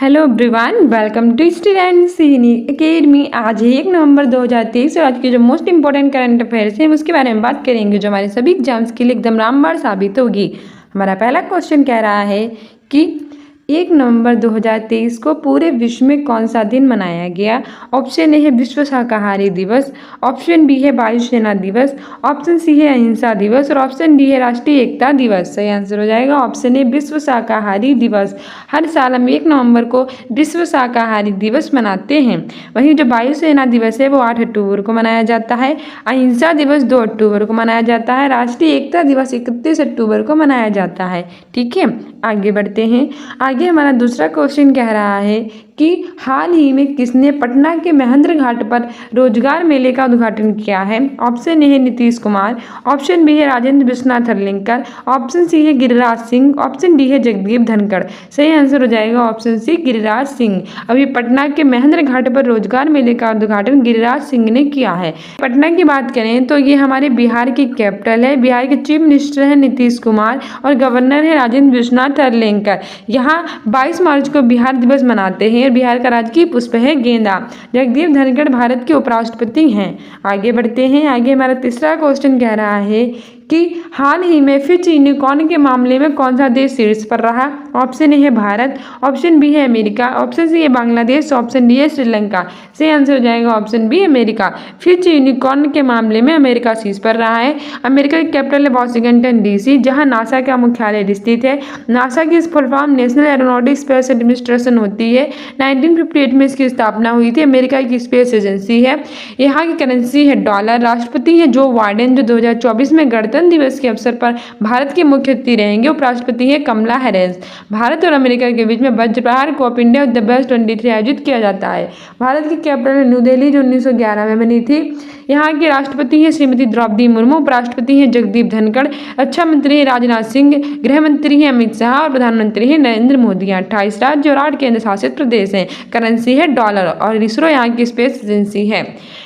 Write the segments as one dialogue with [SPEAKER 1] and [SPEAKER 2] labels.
[SPEAKER 1] Hello everyone, welcome to student सीनी academy. आज है 1 नवंबर 2023 और आज के जो मोस्ट इंपॉर्टेंट करंट अफेयर्स हैं उसके बारे में बात करेंगे, जो हमारे सभी एग्जाम्स के लिए एकदम रामबाण साबित होगी। हमारा पहला क्वेश्चन कह रहा है कि 1 नवंबर 2023 को पूरे विश्व में कौन सा दिन मनाया गया। ऑप्शन ए है विश्व शाकाहारी दिवस, ऑप्शन बी है वायुसेना दिवस, ऑप्शन सी है अहिंसा दिवस और ऑप्शन डी है राष्ट्रीय एकता दिवस। सही आंसर हो जाएगा ऑप्शन ए विश्व शाकाहारी दिवस। हर साल हम 1 नवंबर को विश्व शाकाहारी दिवस मनाते हैं। वहीं जो वायुसेना दिवस है वो 8 अक्टूबर को मनाया जाता है, अहिंसा दिवस 2 अक्टूबर को मनाया जाता है, राष्ट्रीय एकता दिवस 31 अक्टूबर को मनाया जाता है। ठीक है, आगे बढ़ते हैं। आगे हमारा दूसरा क्वेश्चन कह रहा है कि हाल ही में किसने पटना के महेंद्र घाट पर रोजगार मेले का उद्घाटन किया है। ऑप्शन ए है नीतीश कुमार, ऑप्शन बी है राजेंद्र विश्वनाथ हरलिंकर, ऑप्शन सी है गिरिराज सिंह, ऑप्शन डी है जगदीप धनखड़। सही आंसर हो जाएगा ऑप्शन सी गिरिराज सिंह। अभी पटना के महेंद्र घाट पर रोजगार मेले का उद्घाटन गिरिराज सिंह ने किया है। पटना की बात करें तो ये हमारे बिहार की कैपिटल है। बिहार के चीफ मिनिस्टर है नीतीश कुमार और गवर्नर है राजेंद्र विश्वनाथ हरलिंकर। यहाँ 22 मार्च को बिहार दिवस मनाते हैं। बिहार का राजकीय पुष्प है गेंदा। जगदीप धनखड़ भारत के उपराष्ट्रपति हैं। आगे बढ़ते हैं। आगे हमारा तीसरा क्वेश्चन कह रहा है कि हाल ही में फिच यूनिकॉर्न के मामले में कौन सा देश शीर्ष पर रहा। ऑप्शन ए है भारत, ऑप्शन बी है अमेरिका, ऑप्शन सी है बांग्लादेश, ऑप्शन डी है श्रीलंका। सही आंसर हो जाएगा option B America. Fitch unicorn के मामले में अमेरिका शीर्ष पर रहा है। अमेरिका की कैपिटल है वॉशिंगटन डीसी, जहां नासा का मुख्यालय स्थित है। नासा की full form national aeronautics space administration होती है। 1958 में इसकी स्थापना हुई थी। अमेरिका की स्पेस एजेंसी है। यहाँ की करेंसी है डॉलर। राष्ट्रपति है जो बाइडेन, जो 2024 में गणतंत्र दिवस के अवसर पर भारत के मुख्य अतिथि रहेंगे। उपराष्ट्रपति है कमला हैरिस। भारत और अमेरिका के बीच में वज्र प्रहार कप इंडिया द बेस्ट 23 आयोजित किया जाता है। भारत की कैपिटल न्यू दिल्ली, जो 1911 में बनी थी। यहाँ के राष्ट्रपति हैं श्रीमती द्रौपदी मुर्मू, उपराष्ट्रपति हैं जगदीप धनखड़, रक्षा मंत्री हैं राजनाथ सिंह, गृह मंत्री हैं अमित शाह और प्रधानमंत्री हैं नरेंद्र मोदी। 28 राज्य और 8 केंद्र शासित प्रदेश हैं। करेंसी है डॉलर और इसरो यहाँ की स्पेस एजेंसी है।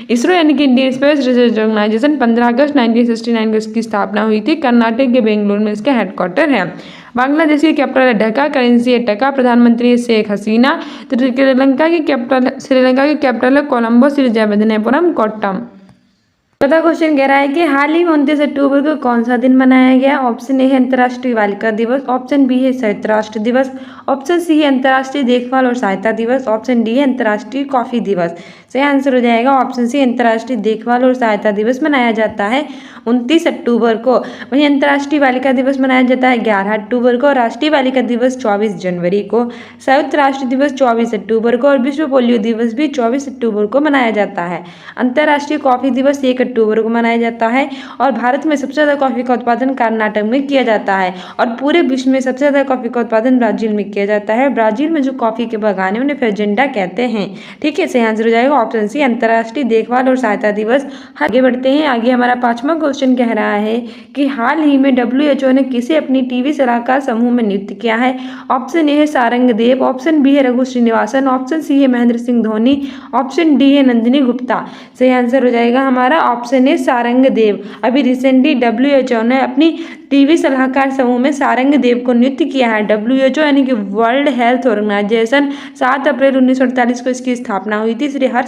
[SPEAKER 1] इसरो यानी कि इंडियन स्पेस रिसर्च ऑर्गेनाइजेशन 15 अगस्त 1969 को इसकी स्थापना हुई थी। कर्नाटक के बेंगलुरु में इसका हेडक्वार्टर है। बांग्लादेश की कैपिटल है ढाका, करेंसी है टका, प्रधानमंत्री है शेख हसीना। श्रीलंका की कैपिटल है कोलंबो, श्रीजयवर्धनेपुरम, कोट्टम। चौथा क्वेश्चन कह रहा है कि हाल ही में 29 अक्टूबर को कौन सा दिन मनाया गया। ऑप्शन ए है अंतर्राष्ट्रीय बालिका दिवस, ऑप्शन बी है संयुक्त राष्ट्र दिवस, ऑप्शन सी है अंतर्राष्ट्रीय देखभाल और सहायता दिवस, ऑप्शन डी है अंतर्राष्ट्रीय कॉफी दिवस। सही आंसर हो जाएगा ऑप्शन सी अंतर्राष्ट्रीय देखभाल और सहायता दिवस मनाया जाता है 29 अक्टूबर को। वहीं अंतर्राष्ट्रीय बालिका दिवस मनाया जाता है 11 अक्टूबर को। राष्ट्रीय बालिका दिवस 24 जनवरी को, संयुक्त राष्ट्र दिवस 24 अक्टूबर को और विश्व पोलियो दिवस भी 24 अक्टूबर को मनाया जाता है। अंतर्राष्ट्रीय कॉफी दिवस 1 अक्टूबर को मनाया जाता है और भारत में सबसे ज़्यादा कॉफी का उत्पादन कर्नाटक में किया जाता है और पूरे विश्व में सबसे ज़्यादा कॉफी का उत्पादन ब्राजील में किया जाता है। ब्राजील में जो कॉफी के बागान है उन्हें फेजेंडा कहते हैं। ठीक है, सही आंसर हो जाएगा ऑप्शन सी अंतर्राष्ट्रीय देखभाल और सहायता दिवस। आगे बढ़ते हैं। आगे हमारा 5वां क्वेश्चन कह रहा है कि हाल ही में WHO ने किसे अपनी टीवी सलाहकार समूह में नियुक्त किया है। ऑप्शन ए है सारंग देव, ऑप्शन बी है रघु श्रीनिवासन, ऑप्शन सी है महेंद्र सिंह धोनी, ऑप्शन डी है नंदिनी गुप्ता। सही आंसर हो जाएगा हमारा ऑप्शन ए सारंग देव। अभी रिसेंटली WHO ने अपनी टीवी सलाहकार समूह में सारंग देव को नियुक्त किया है। WHO यानी कि वर्ल्ड हेल्थ ऑर्गेनाइजेशन 7 अप्रैल 1948 को इसकी स्थापना हुई थी। इसीलिए हर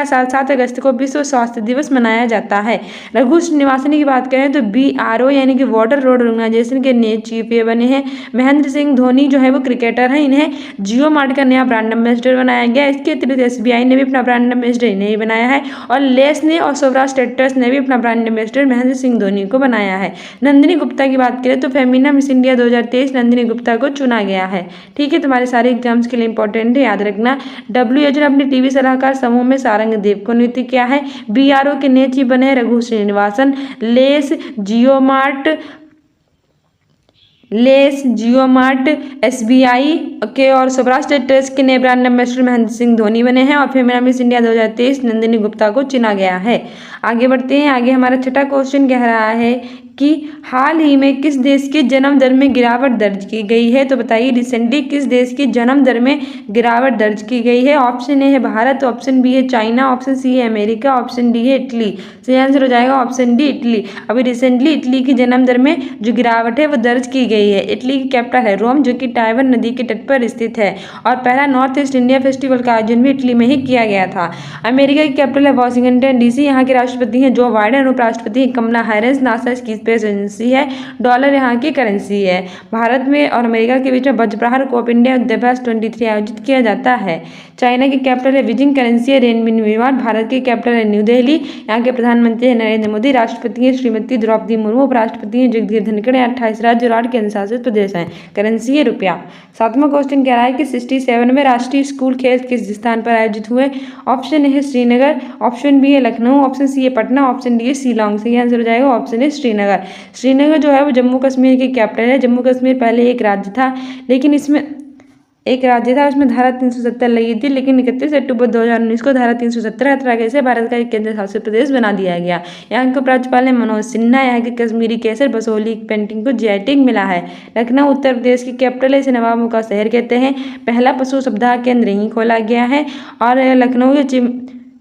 [SPEAKER 1] साल 7 अगस्त को विश्व स्वास्थ्य दिवस मनाया जाता है। रघु श्रीनिवासन की बात करें तो BRO यानी कि वाटर रोड ऑर्गेनाइजेशन के नए चीफ ये बने हैं। महेंद्र सिंह धोनी जो है वो क्रिकेटर हैं, इन्हें जियो मार्ट का नया ब्रांड एम्बेसडर बनाया गया। इसके अतिरिक्त SBI ने भी अपना ब्रांड एम्बेसडर इन्हें बनाया है और लेस ने और सौराष्ट्र ट्रैक्टर्स ने भी अपना ब्रांड एम्बेसडर महेंद्र सिंह धोनी को बनाया है। नंदिनी गुप्ता की बात करें तो फेमिना मिस इंडिया 2023 नंदिनी गुप्ता को चुना गया है। ठीक है, तुम्हारे सारे एग्जाम्स के लिए इंपॉर्टेंट है, याद रखना। WHO ने अपनी टीवी सलाहकार समूह में सारंग देव को नियुक्त किया है। BRO के नए चीफ बने रघु श्रीनिवासन। लेस जियो मार्ट SBI के और सौराष्ट्र ट्रस्ट के नए ब्रांड एम्बेसडर महेंद्र सिंह धोनी बने हैं और फेमिना मिस इंडिया 2023 नंदिनी गुप्ता को चुना गया है। आगे बढ़ते हैं। आगे हमारा छठा क्वेश्चन कह रहा है कि हाल ही में किस देश की जन्म दर में गिरावट दर्ज की गई है। तो बताइए रिसेंटली किस देश की जन्म दर में गिरावट दर्ज की गई है। ऑप्शन ए है भारत, ऑप्शन बी है चाइना, ऑप्शन सी है अमेरिका, ऑप्शन डी है इटली। सही आंसर हो जाएगा ऑप्शन डी इटली। अभी रिसेंटली इटली की जन्म दर में जो गिरावट है वो दर्ज की गई है। इटली की कैपिटल है रोम, जो कि टाइबर नदी के तट पर स्थित है, और पहला नॉर्थ ईस्ट इंडिया फेस्टिवल का आयोजन भी इटली में ही किया गया था। अमेरिका की कैपिटल है वॉशिंगटन डीसी, यहाँ के राष्ट्रपति हैं जो बाइडेन, उपराष्ट्रपति हैं कमला हैरिस, नासा की स्पेस एजेंसी है, डॉलर यहाँ की करेंसी है। भारत में और अमेरिका के बीच में वज्रप्रहार कोप इंडिया युद्धाभ्यास 23 आयोजित किया जाता है। चाइना की कैपिटल है बीजिंग, करेंसी है रेनमिन। भारत की कैपिटल है न्यू दिल्ली, यहाँ के प्रधानमंत्री हैं नरेंद्र मोदी, राष्ट्रपति हैं श्रीमती द्रौपदी मुर्मू, उपराष्ट्रपति हैं जगदीप धनखड़। 28 राज्य और 8 केंद्र शासित प्रदेश हैं। करेंसी है रुपया। 7वां क्वेश्चन कह रहा है कि 67वें राष्ट्रीय स्कूल खेल किस स्थान पर आयोजित हुए। ऑप्शन ए है श्रीनगर, ऑप्शन बी है लखनऊ, ऑप्शन सी है पटना, ऑप्शन डी है शिलांग। सही आंसर हो जाएगा ऑप्शन है श्रीनगर। श्रीनगर जो है वो जम्मू कश्मीर की कैपिटल है। जम्मू कश्मीर पहले एक राज्य था, लेकिन इसमें उसमें धारा 370 लगी थी, लेकिन 31 अक्टूबर 2019 को धारा 370 हटा से भारत का एक केंद्र शासित प्रदेश बना दिया गया। यहाँ के उपराज्यपाल है मनोज सिन्हा। यहाँ की कश्मीरी केसर बसोली पेंटिंग को जीआई टैग मिला है। लखनऊ उत्तर प्रदेश की कैपिटल है, इसे नवाबों का शहर कहते हैं। पहला पशु सप्ताह केंद्र यहीं खोला गया है। और लखनऊ के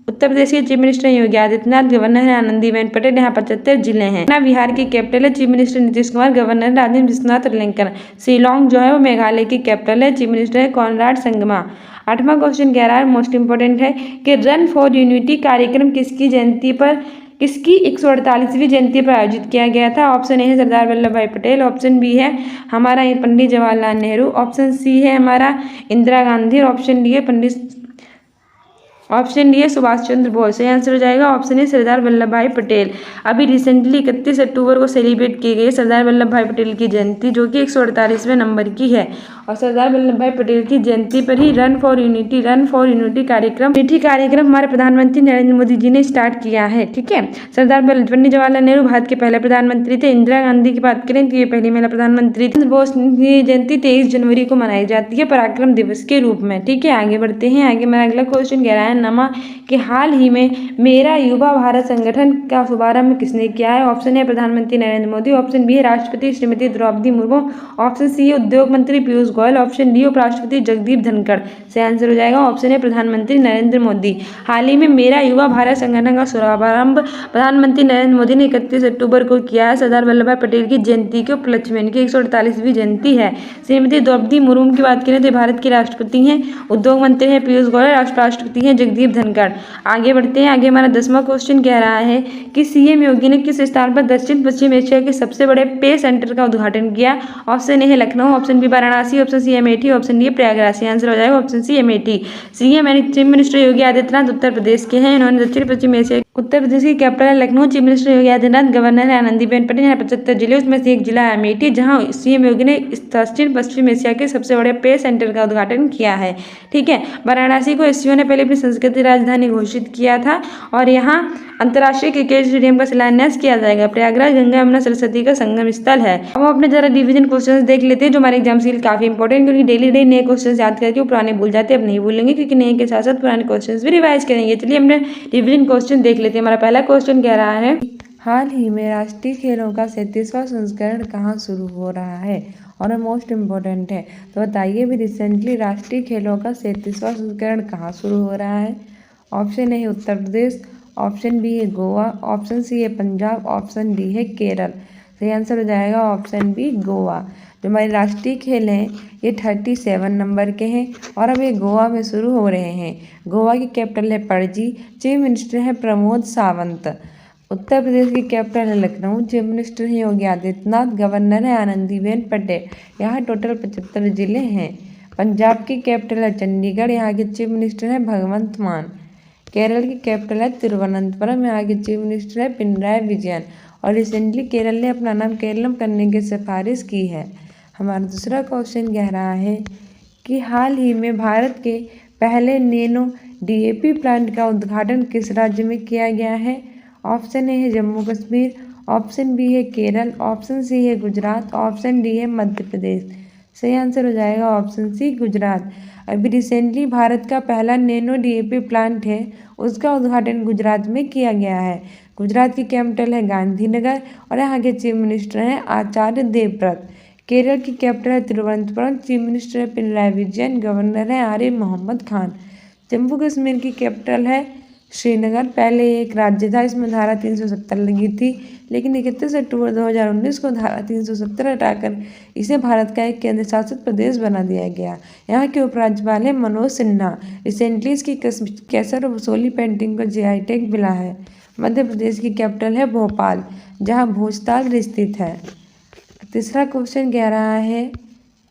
[SPEAKER 1] उत्तर प्रदेश के chief minister Yogi Adityanath, governor है आनंदीबेन पटेल। यहाँ 75 जिले हैं। बिहार की कैपिटल है, chief minister Nitish Kumar, governor Rajendra Vishwanath Arlekar. Shillong जो है वो मेघालय की कैपिटल है, चीफ मिनिस्टर है कॉनराड संगमा। 8वां क्वेश्चन कह रहा है मोस्ट इंपोर्टेंट है कि रन फॉर यूनिटी कार्यक्रम किसकी 148वीं जयंती पर आयोजित किया गया था। ऑप्शन ए है सरदार वल्लभ भाई पटेल, ऑप्शन बी है हमारा पंडित जवाहरलाल नेहरू, ऑप्शन सी है हमारा इंदिरा गांधी, ऑप्शन डी है सुभाष चंद्र बोस। सही आंसर हो जाएगा ऑप्शन है सरदार वल्लभ भाई पटेल। अभी रिसेंटली 31 अक्टूबर को सेलिब्रेट की गई सरदार वल्लभ भाई पटेल की जयंती, जो कि 148वें नंबर की है। और सरदार वल्लभ भाई पटेल की जयंती पर ही रन फॉर यूनिटी कार्यक्रम हमारे प्रधानमंत्री नरेंद्र मोदी जी ने स्टार्ट किया है। ठीक है, सरदार पंडित जवाहरलाल नेहरू भारत के पहले प्रधानमंत्री थे। इंदिरा गांधी की बात करें तो ये पहली महिला प्रधानमंत्री थी। बोस की जयंती 23 जनवरी को मनाई जाती है पराक्रम दिवस के रूप में। ठीक है, आगे बढ़ते हैं। आगे मेरा अगला क्वेश्चन कह रहा है नमा कि हाल ही में मेरा युवा भारत संगठन का शुभारंभ किसने किया है। ऑप्शन है प्रधानमंत्री नरेंद्र मोदी, ऑप्शन बी है राष्ट्रपति श्रीमती द्रौपदी मुर्मू, ऑप्शन सी है उद्योग मंत्री पीयूष गोयल, ऑप्शन डी उपराष्ट्रपति जगदीप धनखड़। सही आंसर हो जाएगा ऑप्शन है प्रधानमंत्री नरेंद्र मोदी। हाल ही में मेरा युवा भारत संगठन का शुभारंभ प्रधानमंत्री नरेंद्र मोदी ने 31 अक्टूबर को किया है। सरदार वल्लभ भाई पटेल की जयंती के उपलक्ष्य में, इनकी 148वीं जयंती है। श्रीमती द्रौपदी मुर्मू की बात करें तो भारत की राष्ट्रपति हैं। उद्योग मंत्री हैं पीयूष गोयल, राष्ट्रपति हैं जगदीप धनखड़। आगे बढ़ते हैं। आगे हमारा 10वां क्वेश्चन कह रहा है कि सीएम योगी ने किस स्थान पर दक्षिण पश्चिम एशिया के सबसे बड़े पे सेंटर का उद्घाटन किया। ऑप्शन ए है Lucknow, option B Varanasi, option C Amethi, option D Prayagraj. Answer हो जाएगा ऑप्शन सी अमेठी। सीएम यानी चीफ मिनिस्टर योगी आदित्यनाथ उत्तर प्रदेश के हैं। इन्होंने दक्षिण पश्चिम एशिया उत्तर प्रदेश की कैपिटल है Lucknow, chief minister Yogi Adityanath, governor है आनंदीबेन पटेल। यहाँ 75 जिले, उसमें से एक जिला है अमेठी, जहाँ सीएम योगी ने दक्षिण पश्चिम एशिया के सबसे बड़े पे सेंटर का उद्घाटन किया है। ठीक है, वाराणसी को एससीओ ने पहले अपनी संस्कृति राजधानी घोषित किया था और यहाँ अंतर्राष्ट्रीय क्रिकेट स्टेडियम का शिलान्यास किया जाएगा। प्रयागराज गंगा यमुना सरस्वती का संगम स्थल है। अब हम अपने जरा डिवीजन क्वेश्चन देख लेते हैं जो हमारे एग्जाम के लिए काफी इंपॉर्टेंट, क्योंकि डेली नए क्वेश्चन याद करके वो पुराने भूल जाते हैं, अब नहीं भूलेंगे, क्योंकि नए के साथ साथ पुराने क्वेश्चन भी रिवाइज करेंगे। चलिए हमने डिवीजन क्वेश्चन देख लेते हैं। हमारा पहला क्वेश्चन कह रहा है हाल ही में राष्ट्रीय खेलों का 37वां संस्करण कहाँ शुरू हो रहा है, और मोस्ट इम्पोर्टेंट है। तो बताइए भी रिसेंटली राष्ट्रीय खेलों का 37वां संस्करण कहाँ शुरू हो रहा है। ऑप्शन ए है उत्तर प्रदेश, ऑप्शन बी है गोवा, ऑप्शन सी है पंजाब, ऑप्शन डी है केरल। सही आंसर हो जाएगा ऑप्शन बी गोवा। जो हमारे राष्ट्रीय खेल हैं ये 37 नंबर के हैं और अब ये गोवा में शुरू हो रहे हैं। गोवा की कैपिटल है पणजी, चीफ मिनिस्टर है प्रमोद सावंत। उत्तर प्रदेश की कैपिटल है लखनऊ, चीफ मिनिस्टर है योगी आदित्यनाथ, गवर्नर है आनंदीबेन पटेल। यहाँ टोटल 75 जिले हैं। पंजाब की कैपिटल है चंडीगढ़, यहाँ के चीफ मिनिस्टर है भगवंत मान। केरल की कैपिटल है तिरुवनंतपुरम, यहाँ के चीफ मिनिस्टर है पिनराई विजयन। और रिसेंटली केरल ने अपना नाम केरलम करने की सिफारिश की है। हमारा दूसरा क्वेश्चन कह रहा है कि हाल ही में भारत के पहले नैनो डीएपी प्लांट का उद्घाटन किस राज्य में किया गया है। ऑप्शन ए है जम्मू कश्मीर, ऑप्शन बी है केरल, ऑप्शन सी है गुजरात, ऑप्शन डी है मध्य प्रदेश। सही आंसर हो जाएगा ऑप्शन सी गुजरात। अभी रिसेंटली भारत का पहला नैनो डीएपी प्लांट है, उसका उद्घाटन गुजरात में किया गया है। गुजरात की कैपिटल है गांधीनगर और यहाँ के चीफ मिनिस्टर हैं आचार्य देवव्रत। केरल की कैपिटल है तिरुवनंतपुरम, चीफ मिनिस्टर है पिनराई विजयन, गवर्नर है आरिफ मोहम्मद खान। जम्मू कश्मीर की कैपिटल है श्रीनगर। पहले एक राज्य था, इसमें धारा 370 लगी थी, लेकिन 31 अक्टूबर 2019 को धारा 370 हटाकर इसे भारत का एक केंद्र शासित प्रदेश बना दिया गया। यहाँ के उपराज्यपाल हैं मनोज सिन्हा। रिसेंटली इसकी केसर और बसोली पेंटिंग को जीआई टैग मिला है। मध्य प्रदेश की कैपिटल है भोपाल, जहाँ भोजताल स्थित है। तीसरा क्वेश्चन कह रहा है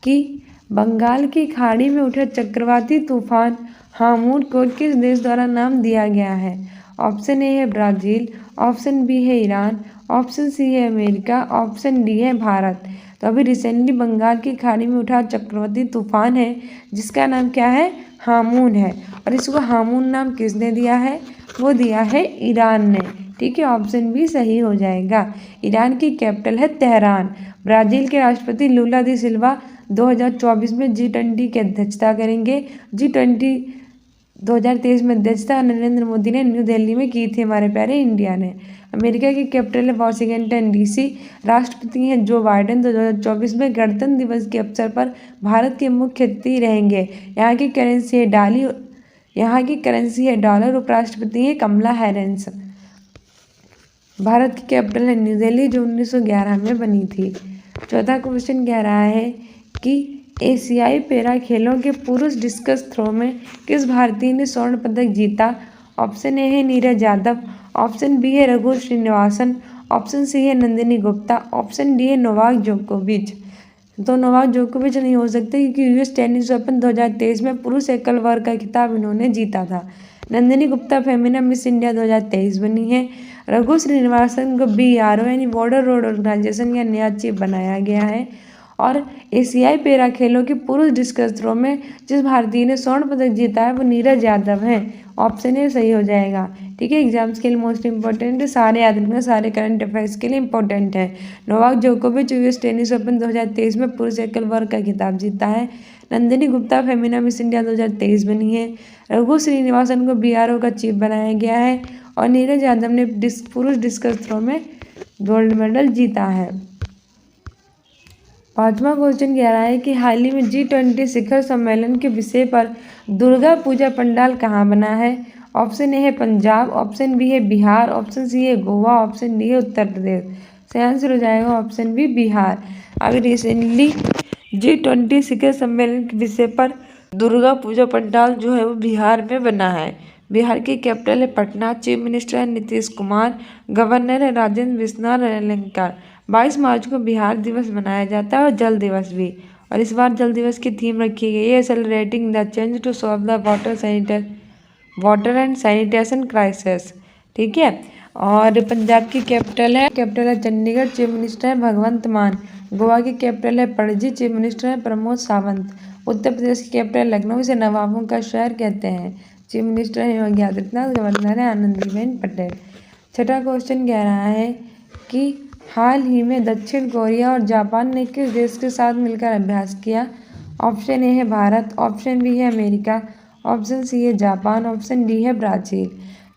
[SPEAKER 1] कि बंगाल की खाड़ी में उठे चक्रवाती तूफान हामून को किस देश द्वारा नाम दिया गया है? ऑप्शन ए है ब्राज़ील, ऑप्शन बी है ईरान, ऑप्शन सी है अमेरिका, ऑप्शन डी है भारत। तो अभी रिसेंटली बंगाल की खाड़ी में उठा चक्रवाती तूफान है जिसका नाम क्या है? हामून है। और इसको हामून नाम किसने दिया है? वो दिया है ईरान ने। ठीक है, ऑप्शन बी सही हो जाएगा। ईरान की कैपिटल है तेहरान। ब्राज़ील के राष्ट्रपति लूला दी सिल्वा 2024 में G20 की अध्यक्षता करेंगे। G20 2023 में अध्यक्षता नरेंद्र मोदी ने न्यू दिल्ली में की थी, हमारे प्यारे इंडिया ने। अमेरिका की कैपिटल है वॉशिंगटन DC। राष्ट्रपति हैं जो बाइडेन। 2024 में गणतंत्र दिवस के अवसर पर भारत के मुख्य अतिथि रहेंगे। यहाँ की करेंसी है डॉलर। उपराष्ट्रपति हैं कमला हैरिस। भारत की कैपिटल है न्यू दिल्ली, जो 1911 में बनी थी। चौथा क्वेश्चन कह रहा है कि एशियाई पैरा खेलों के पुरुष डिस्कस थ्रो में किस भारतीय ने स्वर्ण पदक जीता? ऑप्शन ए है नीरज यादव, ऑप्शन बी है रघु श्रीनिवासन, ऑप्शन सी है नंदिनी गुप्ता, ऑप्शन डी है नोवाक जोकोविच। तो नोवाक जोकोविच नहीं हो सकते क्योंकि यूएस टेनिस ओपन 2023 में पुरुष एकल वर्ग का खिताब इन्होंने जीता था। नंदिनी गुप्ता फेमिना मिस इंडिया 2023 बनी है। रघु श्रीनिवासन को BRO यानी बॉर्डर रोड ऑर्गेनाइजेशन का नया चीफ बनाया गया है। और एशियाई पैरा खेलों के पुरुष डिस्कस थ्रो में जिस भारतीय ने स्वर्ण पदक जीता है वो नीरज यादव हैं। ऑप्शन ए सही हो जाएगा। ठीक है, एग्जाम्स के लिए मोस्ट इंपॉर्टेंट है, सारे याद रखना, सारे करंट अफेयर्स के लिए इंपॉर्टेंट है। नोवाक जोकोविच यूएस टेनिस ओपन 2023 में पुरुष एकल वर्ग का खिताब जीता है। नंदिनी गुप्ता फेमिना मिस इंडिया 2023 बनी है। रघु श्रीनिवासन को BRO का चीफ बनाया गया है और नीरज यादव ने पुरुष डिस्कस थ्रो में गोल्ड मेडल जीता है। पांचवा क्वेश्चन कह रहा है कि हाल ही में G20 शिखर सम्मेलन के विषय पर दुर्गा पूजा पंडाल कहाँ बना है? ऑप्शन ए है पंजाब, ऑप्शन बी है बिहार, ऑप्शन सी है गोवा, ऑप्शन डी है उत्तर प्रदेश। सही आंसर हो जाएगा ऑप्शन बी बिहार। अभी रिसेंटली G20 शिखर सम्मेलन के विषय पर दुर्गा पूजा पंडाल जो है वो बिहार में बना है। बिहार की कैपिटल है पटना। चीफ मिनिस्टर है नीतीश कुमार, गवर्नर है राजेंद्र विश्वनाथ अलंकार। 22 मार्च को बिहार दिवस मनाया जाता है और जल दिवस भी। और इस बार जल दिवस की थीम रखी गई है celebrating the change to solve the water and sanitation crisis. ठीक है, और पंजाब की कैपिटल है चंडीगढ़। चीफ मिनिस्टर है भगवंत मान। गोवा की कैपिटल है पणजी। चीफ मिनिस्टर है प्रमोद सावंत। उत्तर प्रदेश की कैपिटल लखनऊ, से नवाबों का शहर कहते हैं। चीफ मिनिस्टर है योगी आदित्यनाथ, गवर्नर है आनंदीबेन पटेल। छठा क्वेश्चन कह रहा है कि हाल ही में दक्षिण कोरिया और जापान ने किस देश के साथ मिलकर अभ्यास किया? ऑप्शन ए है भारत, ऑप्शन बी है अमेरिका, ऑप्शन सी है जापान, ऑप्शन डी है ब्राज़ील।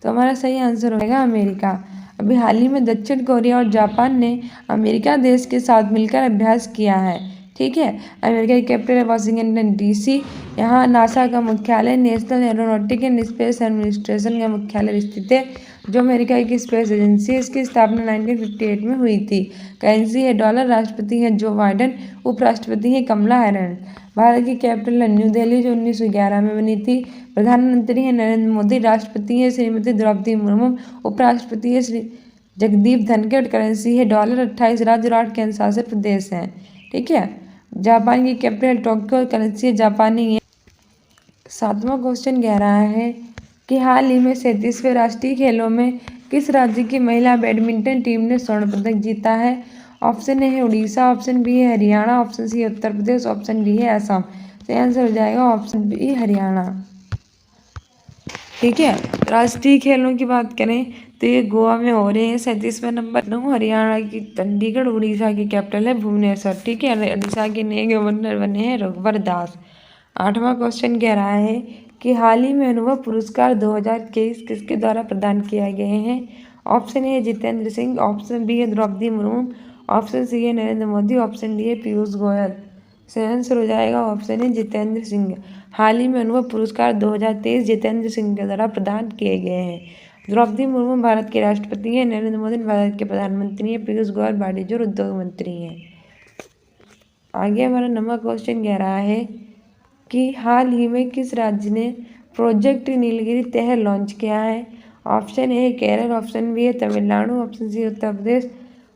[SPEAKER 1] तो हमारा सही आंसर होगा अमेरिका। अभी हाल ही में दक्षिण कोरिया और जापान ने अमेरिका देश के साथ मिलकर अभ्यास किया है। ठीक है, अमेरिका की कैपिटल है वॉशिंगटन DC। यहाँ नासा का मुख्यालय, national aeronautic and space administration का मुख्यालय स्थित है, जो अमेरिका की स्पेस एजेंसी है। इसकी स्थापना 1958 में हुई थी। करेंसी है डॉलर। राष्ट्रपति हैं जो बाइडेन, उपराष्ट्रपति हैं कमला हैरिस। भारत की कैपिटल है न्यू दिल्ली, जो 1911 में बनी थी। प्रधानमंत्री हैं नरेंद्र मोदी। राष्ट्रपति हैं श्रीमती द्रौपदी मुर्मू। उपराष्ट्रपति हैं श्री जगदीप धनखड़। करेंसी है डॉलर। 28 राज्य और 8 केंद्र शासित प्रदेश हैं। ठीक है, जापान की कैपिटल टोक्यो। करेंसी है जापानी है। सातवां क्वेश्चन कह रहा है कि हाल ही में 37वें राष्ट्रीय खेलों में किस राज्य की महिला बैडमिंटन टीम ने स्वर्ण पदक जीता है? ऑप्शन ए है उड़ीसा, ऑप्शन बी है हरियाणा, ऑप्शन सी है उत्तर प्रदेश, ऑप्शन डी है असम। सही आंसर हो जाएगा ऑप्शन बी हरियाणा। ठीक है, राष्ट्रीय खेलों की बात करें तो ये गोवा में हो रहे हैं। 37वें नंबर 9 हरियाणा की चंडीगढ़। उड़ीसा की कैपिटल है भुवनेश्वर। ठीक है, उड़ीसा के नए गवर्नर बने हैं रघुवर दास। आठवां क्वेश्चन कह रहा है कि हाल ही में अनुभव पुरस्कार 2021 किसके द्वारा प्रदान किए गए हैं? Option A Jitendra Singh, option B है द्रौपदी मुर्मू, ऑप्शन सी है नरेंद्र मोदी, ऑप्शन डी है पीयूष गोयल। सही आंसर हो जाएगा ऑप्शन है जितेंद्र सिंह। हाल ही में अनुभव पुरस्कार 2023 जितेंद्र सिंह के द्वारा प्रदान किए गए हैं। द्रौपदी मुर्मू भारत के राष्ट्रपति हैं, नरेंद्र मोदी भारत के प्रधानमंत्री हैं, पीयूष गोयल वाणिज्य और उद्योग मंत्री हैं। आगे हमारा नंबर क्वेश्चन कह रहा है कि हाल ही में किस राज्य ने प्रोजेक्ट नीलगिरी तहर लॉन्च किया है। Option A Kerala, option B है Tamil Nadu, option C Uttar Pradesh,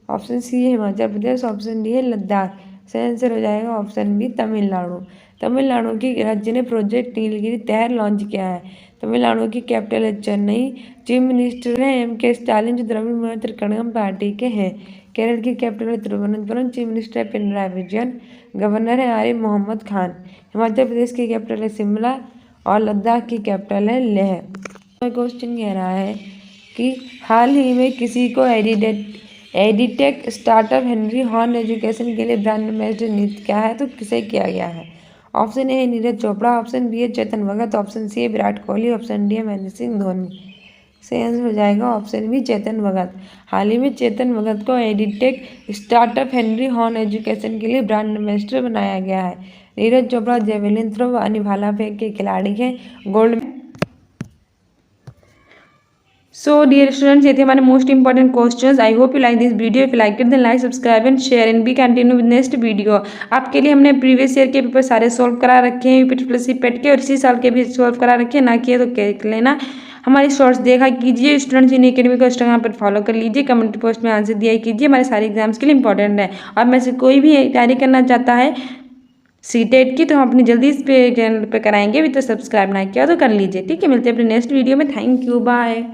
[SPEAKER 1] option C है हिमाचल प्रदेश, ऑप्शन डी है लद्दाख। सही आंसर हो जाएगा ऑप्शन बी तमिलनाडु। तमिलनाडु की राज्य ने प्रोजेक्ट नीलगिरी तहर लॉन्च किया है। तमिलनाडु की कैपिटल है चेन्नई। चीफ मिनिस्टर हैं M.K. स्टालिन जो द्रविड़ मुनेत्र कड़गम पार्टी के हैं। केरल की कैपिटल है तिरुवनंतपुरम। चीफ मिनिस्टर है पिनराई विजयन। गवर्नर है आरिफ मोहम्मद खान। हिमाचल प्रदेश की कैपिटल है शिमला और लद्दाख की कैपिटल है लेह। क्वेश्चन कह रहा है कि हाल ही में किसी को edtech startup Henry horn education के लिए ब्रांड एम्बेसडर नियुक्त किया है, तो किसे किया गया है। ऑप्शन ए है नीरज चोपड़ा, ऑप्शन बी है चेतन भगत, ऑप्शन सी है विराट कोहली, ऑप्शन डी है महेंद्र सिंह धोनी। सही आंसर हो जाएगा ऑप्शन बी चेतन भगत। हाल ही में चेतन भगत को edtech startup Henry horn education के लिए ब्रांड एम्बेसडर बनाया गया है। नीरज चोपड़ा जेवलिन थ्रो यानी भाला फेंक के खिलाड़ी हैं, गोल्ड। सो डियर स्टूडेंट्स, ये थे हमारे most important questions. I hope you like this video. If you like it then like, subscribe and share and be continue with next video. आपके लिए हमने प्रीवियस ईयर के पेपर सारे solve करा रखे हैं यूपी प्लस पेट के, और इसी साल के भी सॉल्व करा रखे हैं। ना किए तो देख लेना, हमारी शॉर्ट्स देखा कीजिए। स्टूडेंट्स इन अकेडमी को इंस्टाग्राम पर फॉलो कर लीजिए, कमेंट पोस्ट में आंसर दिया कीजिए। हमारे सारे एग्जाम्स के लिए इंपॉर्टेंट है। और में से कोई भी तैयारी करना चाहता है सीटेट की, तो हम अपनी जल्दी इस पे चैनल पर कराएंगे। अभी तो सब्सक्राइब ना किया तो कर लीजिए। ठीक है, मिलते हैं अपने नेक्स्ट वीडियो में। Thank you, bye.